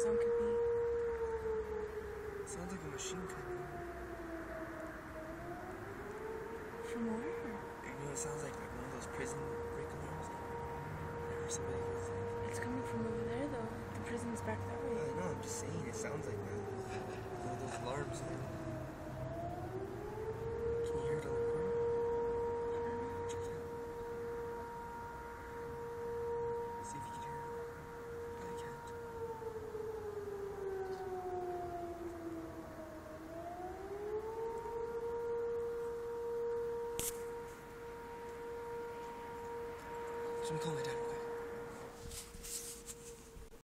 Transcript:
sound could be. Sounds like a machine coming. From where? You know, it sounds like one of those prison break alarms. Or somebody goes like... It's coming from over there, though. The prison's back that way. I know, I'm just saying, it sounds like that. One of those alarms. Can you hear it on the recording? Check it out. See if you can hear it. No, you can't. Let me call my dad.